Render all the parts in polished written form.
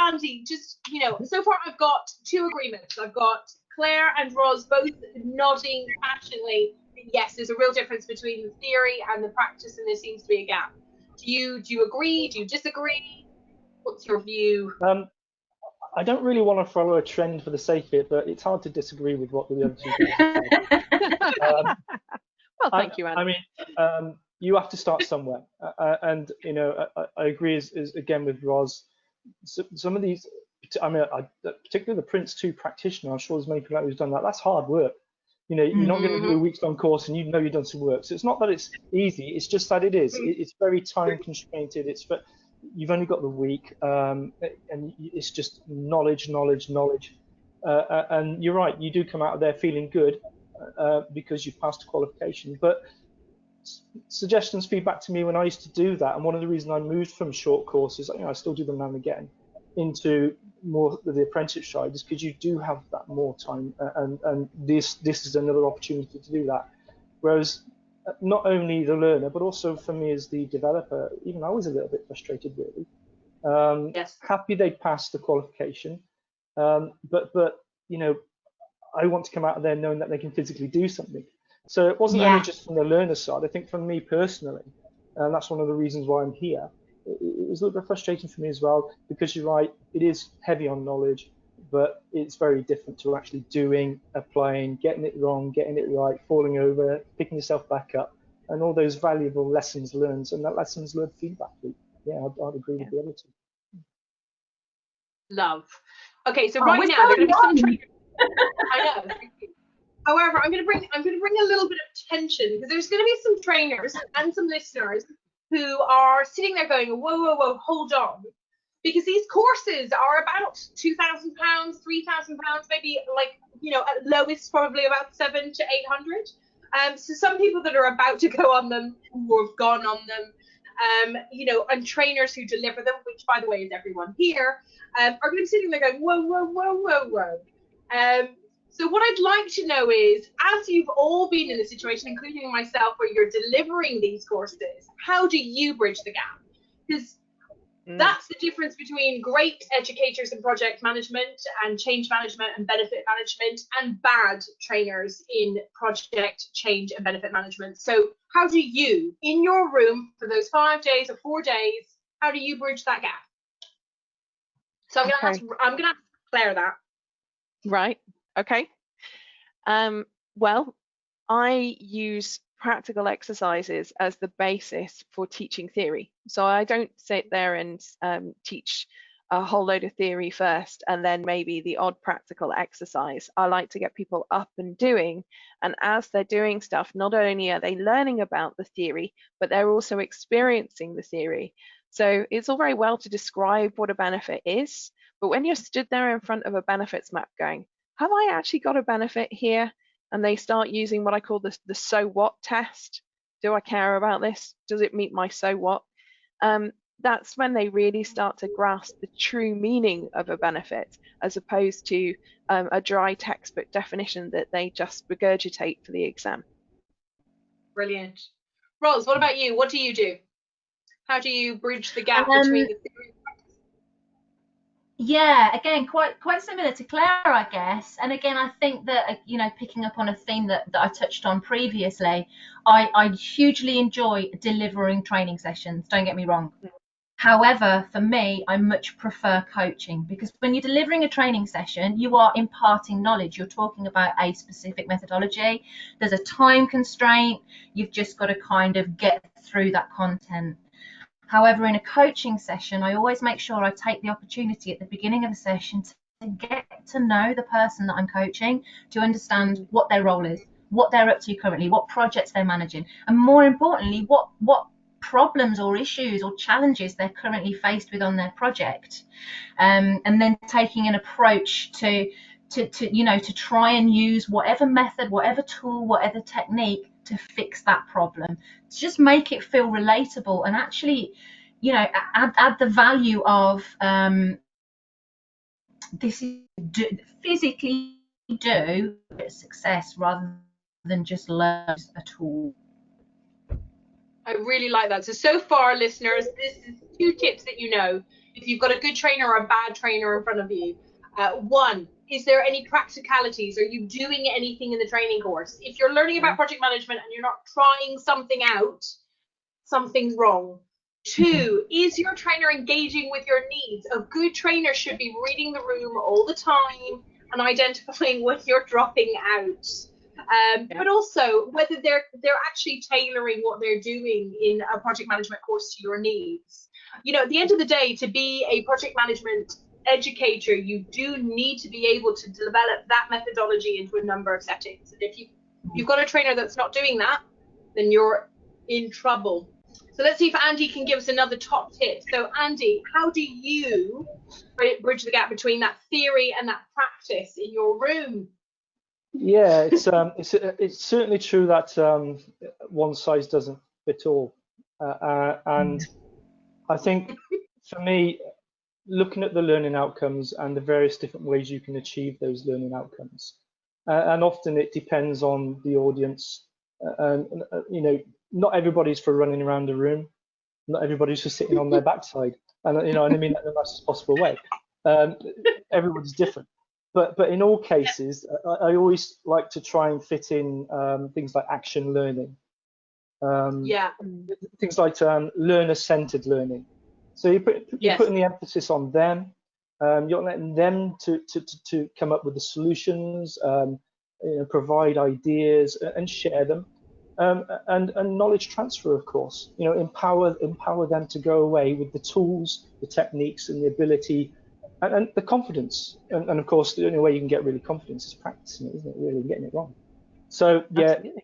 Andy, just, so far I've got two agreements. I've got Claire and Roz both nodding passionately. Yes, there's a real difference between the theory and the practice, and there seems to be a gap. Do you agree? Do you disagree? What's your view? I don't really want to follow a trend for the sake of it, but it's hard to disagree with what the other two guys have said. Well, thank you, Andy. I mean, you have to start somewhere, and I agree as again with Roz. Some of these, I mean, particularly the Prince 2 practitioner, I'm sure there's many people who've done that. That's hard work. You're not going to do a week's-long course and you've done some work. So it's not that it's easy. It's just that it is. It's very time constrained. You've only got the week, and it's just knowledge. And you're right. You do come out of there feeling good because you've passed a qualification. But suggestions, feedback to me when I used to do that, and one of the reasons I moved from short courses, I still do them now and again, into more the apprenticeship side, is because you do have that more time, and this is another opportunity to do that. Whereas not only the learner, but also for me as the developer, even I was a little bit frustrated, really. Yes. Happy they passed the qualification, but I want to come out of there knowing that they can physically do something. So it wasn't only just from the learner side. I think from me personally, and that's one of the reasons why I'm here, it was a little bit frustrating for me as well, because you're right, it is heavy on knowledge, but it's very different to actually doing, applying, getting it wrong, getting it right, falling over, picking yourself back up, and all those valuable lessons learned, and that lessons learned feedback loop. Yeah, I'd agree with the other two. Love. Okay, so right now there are going to be some trainers. I know. However, I'm going to bring a little bit of tension, because there's going to be some trainers and some listeners who are sitting there going, whoa, hold on, because these courses are about £2,000, £3,000, maybe, at lowest probably about 700 to 800. So some people that are about to go on them, or have gone on them, and trainers who deliver them, which by the way is everyone here, are going to be sitting there going, whoa. So what I'd like to know is, as you've all been in a situation, including myself, where you're delivering these courses, how do you bridge the gap? Because that's the difference between great educators in project management and change management and benefit management, and bad trainers in project, change and benefit management. So how do you, in your room for those 5 days or 4 days, how do you bridge that gap? So I'm going to ask Claire that. Right. Okay. Well, I use practical exercises as the basis for teaching theory. So I don't sit there and teach a whole load of theory first and then maybe the odd practical exercise. I like to get people up and doing, and as they're doing stuff, not only are they learning about the theory, but they're also experiencing the theory. So it's all very well to describe what a benefit is, but when you're stood there in front of a benefits map going, have I actually got a benefit here? And they start using what I call the so what test. Do I care about this? Does it meet my so what? That's when they really start to grasp the true meaning of a benefit, as opposed to a dry textbook definition that they just regurgitate for the exam. Brilliant. Roz, what about you? What do you do? How do you bridge the gap between the theory and practice? Yeah, again, quite similar to Claire, I guess. And again, I think that, picking up on a theme that I touched on previously, I hugely enjoy delivering training sessions, don't get me wrong. However, for me, I much prefer coaching, because when you're delivering a training session, you are imparting knowledge. You're talking about a specific methodology. There's a time constraint. You've just got to kind of get through that content. However, in a coaching session, I always make sure I take the opportunity at the beginning of a session to get to know the person that I'm coaching, to understand what their role is, what they're up to currently, what projects they're managing, and more importantly, what problems or issues or challenges they're currently faced with on their project, and then taking an approach to try and use whatever method, whatever tool, whatever technique to fix that problem, to just make it feel relatable and actually, add the value of this is physically do success rather than just learn a tool. I really like that. So far, listeners, this is 2 tips that if you've got a good trainer or a bad trainer in front of you. One, is there any practicalities? Are you doing anything in the training course? If you're learning about project management and you're not trying something out, something's wrong. Two, is your trainer engaging with your needs? A good trainer should be reading the room all the time and identifying when you're dropping out. But also whether they're actually tailoring what they're doing in a project management course to your needs. You know, at the end of the day, to be a project management educator, you do need to be able to develop that methodology into a number of settings. And if you've got a trainer that's not doing that, then you're in trouble. So let's see if Andy can give us another top tip. So Andy, how do you bridge the gap between that theory and that practice in your room? Yeah, it's certainly true that one size doesn't fit all, and I think for me, looking at the learning outcomes and the various different ways you can achieve those learning outcomes, and often it depends on the audience, and you know, not everybody's for running around the room, not everybody's for sitting on their backside, and you know, and I mean that in the nicest possible way. Everyone's different. But in all cases, I always like to try and fit in things like action learning. Things like learner-centered learning. So you're putting the emphasis on them. You're letting them to come up with the solutions, you know, provide ideas and share them, and knowledge transfer, of course. You know, empower them to go away with the tools, the techniques, and the ability. And the confidence, and of course, the only way you can get really confidence is practicing it, isn't it? Really getting it wrong. So yeah, absolutely.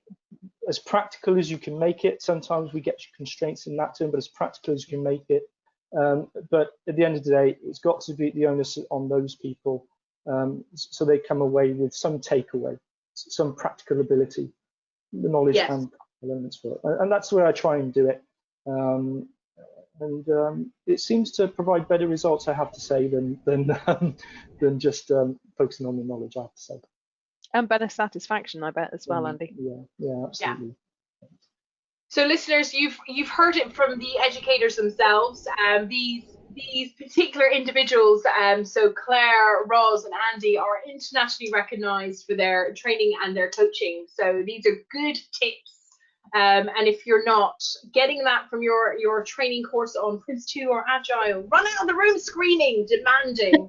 As practical as you can make it. Sometimes we get constraints in that term, but as practical as you can make it. But at the end of the day, it's got to be the onus on those people, so they come away with some takeaway, some practical ability, the knowledge and elements for it. And that's where I try and do it. And it seems to provide better results, I have to say, than just focusing on the knowledge, I have to say. And better satisfaction, I bet, as well, Andy. Yeah, absolutely. Yeah. So, listeners, you've heard it from the educators themselves. These particular individuals, so Claire, Roz, and Andy, are internationally recognised for their training and their coaching. So these are good tips. And if you're not getting that from your training course on Prince 2 or Agile, run out of the room screaming, demanding.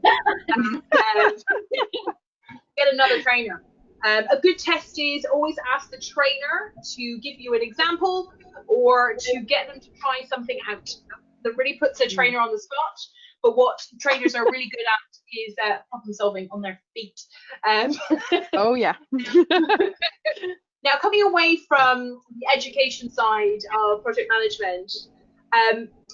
Get another trainer. A good test is always ask the trainer to give you an example or to get them to try something out. That really puts a trainer on the spot. But what trainers are really good at is problem solving on their feet. Oh, yeah. Now, coming away from the education side of project management,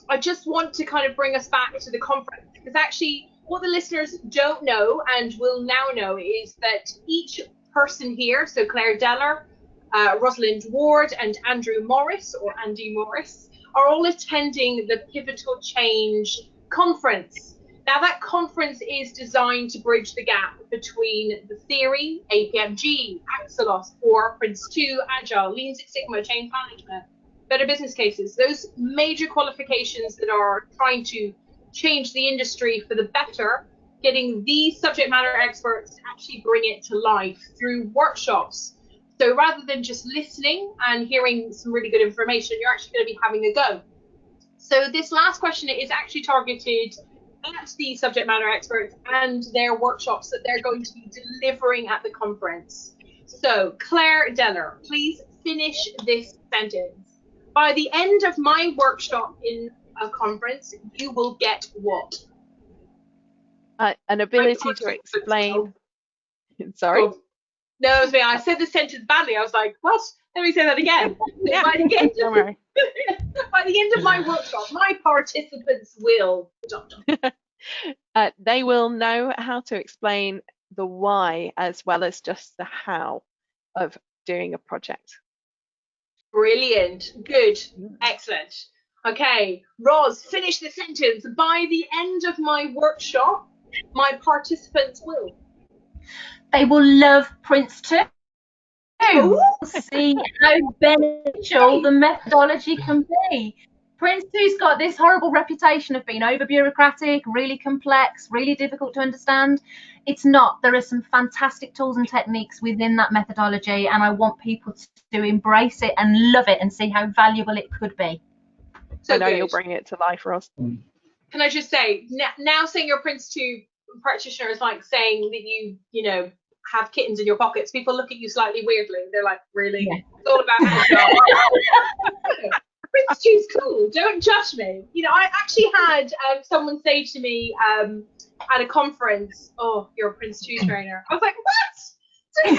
I just want to kind of bring us back to the conference, because actually what the listeners don't know and will now know is that each person here, so Claire Deller, Rosalind Ward, and Andrew Morris, or Andy Morris, are all attending the Pivotal Change conference. Now, that conference is designed to bridge the gap between the theory, APMG, Axelos, or Prince 2, Agile, Lean Six Sigma, Change Management, Better Business Cases, those major qualifications that are trying to change the industry for the better, getting these subject matter experts to actually bring it to life through workshops. So rather than just listening and hearing some really good information, you're actually going to be having a go. So this last question is actually targeted at the subject matter experts and their workshops that they're going to be delivering at the conference. So Claire Deller, please finish this sentence. By the end of my workshop in a conference, you will get what? An ability to explain. Sorry? Oh, no, it was me. I said the sentence badly. I was like, what? Let me say that again. Yeah, don't worry. By the end of my workshop, my participants will. They will know how to explain the why as well as just the how of doing a project. Brilliant. Good. Excellent. Okay, Roz, finish the sentence. By the end of my workshop, my participants will. They will love Prince 2. See how beneficial the methodology can be. Prince 2's got this horrible reputation of being over bureaucratic, really complex, really difficult to understand. It's not. There are some fantastic tools and techniques within that methodology, and I want people to embrace it and love it and see how valuable it could be. So I know you'll bring it to life for us. Can I just say, now saying you're a Prince 2 practitioner is like saying that you know, have kittens in your pockets. People look at you slightly weirdly. They're like, really? Yeah. It's all about agile. Prince 2's cool. Don't judge me. You know, I actually had someone say to me at a conference, "Oh, you're a Prince 2 trainer." I was like, "What?"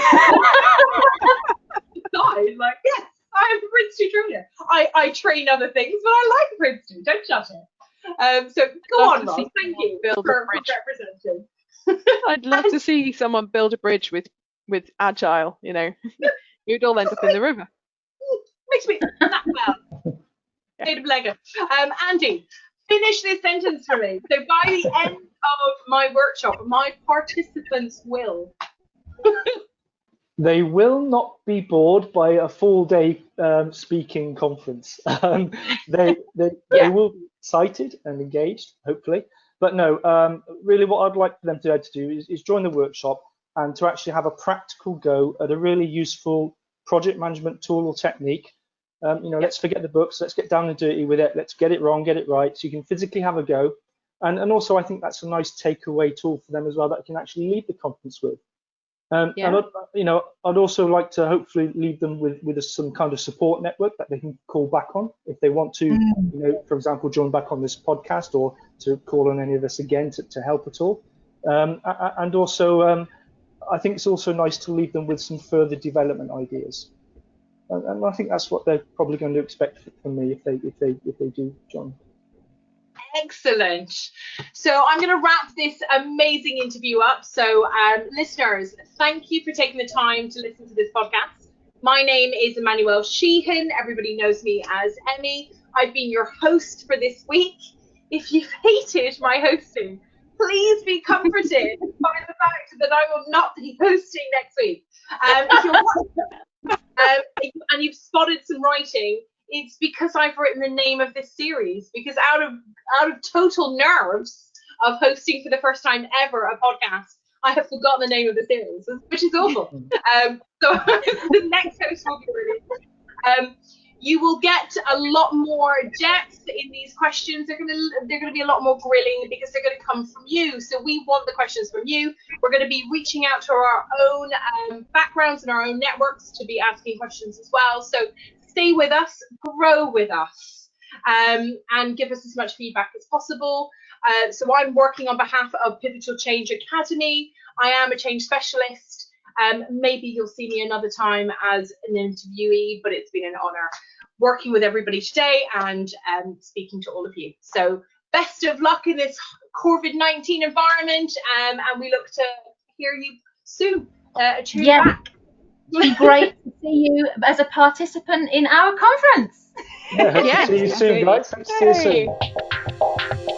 Died. Like, yes, I am a Prince 2 trainer. I train other things, but I like Prince 2. Don't judge it. So go on, Ross. Thank you for representing. I'd love to see someone build a bridge with agile. You know, you'd all end up in the river. Makes me that well. Made of Lego. Andy, finish this sentence for me. So by the end of my workshop, my participants will. They will not be bored by a full day speaking conference. They will be excited and engaged, hopefully. But no, really what I'd like for them to do is join the workshop and to actually have a practical go at a really useful project management tool or technique. You know, let's forget the books, let's get down and dirty with it, let's get it wrong, get it right, so you can physically have a go. And also I think that's a nice takeaway tool for them as well that can actually leave the conference with. And I'd also like to hopefully leave them with some kind of support network that they can call back on if they want to, you know, for example, join back on this podcast or to call on any of us again to help at all. And also, I think it's also nice to leave them with some further development ideas. And I think that's what they're probably going to expect from me if they do join. Excellent. So I'm going to wrap this amazing interview up. So listeners, thank you for taking the time to listen to this podcast. My name is Emmanuel Sheehan. Everybody knows me as Emmy. I've been your host for this week. If you've hated my hosting, please be comforted by the fact that I will not be hosting next week. If you're and you've spotted some writing, it's because I've written the name of this series, because out of total nerves of hosting for the first time ever a podcast, I have forgotten the name of the series, which is awful. So the next host will be released. You will get a lot more depth in these questions. They're gonna be a lot more grilling because they're gonna come from you. So we want the questions from you. We're gonna be reaching out to our own backgrounds and our own networks to be asking questions as well. So stay with us, grow with us, and give us as much feedback as possible. So I'm working on behalf of Pivotal Change Academy. I am a change specialist. Maybe you'll see me another time as an interviewee, but it's been an honor working with everybody today and speaking to all of you. So best of luck in this COVID-19 environment, and we look to hear you soon. Tune back. It'd be great to see you as a participant in our conference. Yeah, hope to see you soon, guys. Hope to see you soon.